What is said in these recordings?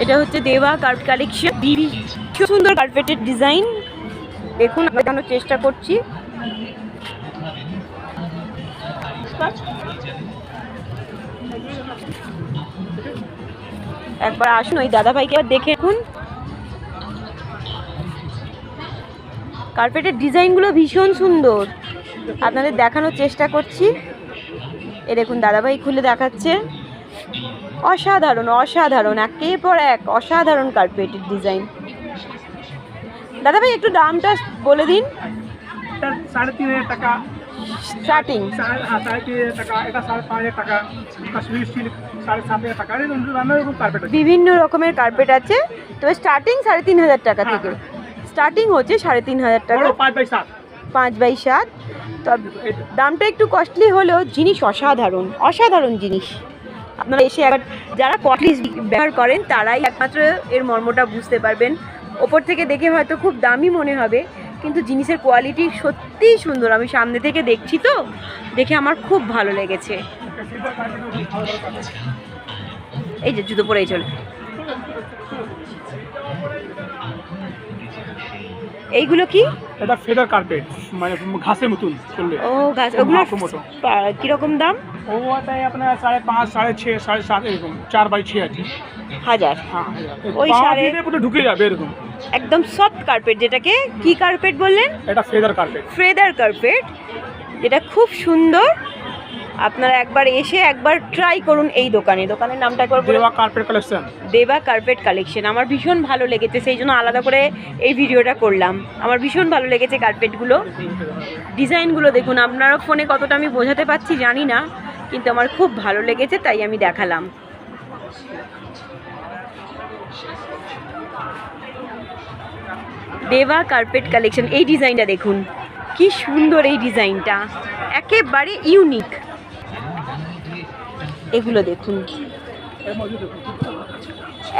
এটা হচ্ছে দেবা কার্পেট কালেকশন। খুব সুন্দর কার্পেটের ডিজাইন দেখুন, আমরা দেখানোর চেষ্টা করছি। একবার আসুন ওই দাদা ভাইকে দেখে দেখুন, কার্পেটের ডিজাইনগুলো ভীষণ সুন্দর, আপনাদের দেখানোর চেষ্টা করছি। এ দেখুন দাদাভাই খুলে দেখাচ্ছে, অসাধারণ অসাধারণ, একের পর এক অসাধারণ কার্পেটের ডিজাইন। দাদাভাই একটু দামটা বলে দিন। 3,500 টাকা স্টার্টিং। 3,500 টাকা, এটা 5,500 টাকা, কাশ্মীরি সিল্ক 7,500 টাকা, এরকম নানা রকম কার্পেট আছে। বিভিন্ন রকমের কার্পেট আছে, তবে স্টার্টিং 3,500 টাকা থেকে স্টার্টিং হচ্ছে 3,500 টাকা, 5x7 5x7। তবে দামটা একটু কস্টলি হলেও জিনিস অসাধারণ অসাধারণ জিনিস। আপনারা এসে একবার যারা কটলিস ব্যবহার করেন তারাই একমাত্র এর মর্মটা বুঝতে পারবেন। ওপর থেকে দেখে হয়তো খুব দামি মনে হবে, কিন্তু জিনিসের কোয়ালিটি সত্যিই সুন্দর। আমি সামনে থেকে দেখছি তো, দেখে আমার খুব ভালো লেগেছে। এই যে জুতো পরেই চলে, এইগুলো কি? এটা ফেদার কার্পেট, মানে ঘাসের মতন চলবে। ও গাছ, ওগুলো কিরকম দাম? ওটাই আপনার 5.5, 6.5, 7.5 এরকম, 4x6 আছে। 1000। হ্যাঁ, ওই সাড়ে ঢুকে যাবে এরকম। একদম সফট কার্পেট, যেটাকে কি কার্পেট বললেন? এটা ফেদার কার্পেট। ফেদার কার্পেট, যেটা খুব সুন্দর। আপনারা একবার এসে একবার ট্রাই করুন এই দোকানের নামটা একবার দেবা কার্পেট কালেকশন। দেবা কার্পেট কালেকশন। আমার ভীষণ ভালো লেগেছে, সেই জন্য আলাদা করে এই ভিডিওটা করলাম। আমার ভীষণ ভালো লেগেছে কার্পেটগুলো, ডিজাইনগুলো দেখুন। আপনারা ফোনে কতটা আমি বোঝাতে পারছি জানি না, কিন্তু আমার খুব ভালো লেগেছে, তাই আমি দেখালাম। দেবা কার্পেট কালেকশন, এই ডিজাইনটা দেখুন, কি সুন্দর এই ডিজাইনটা, একেবারে ইউনিক। এগুলো দেখুন,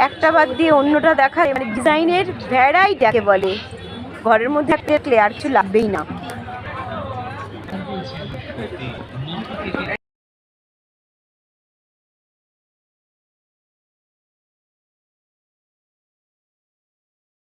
একটা বাদ দিয়ে অন্যটা দেখায়, মানে ডিজাইনের ভ্যারাইটি যাকে বলে। ঘরের মধ্যে একটা ক্লিয়ার কিছু লাগবেই না।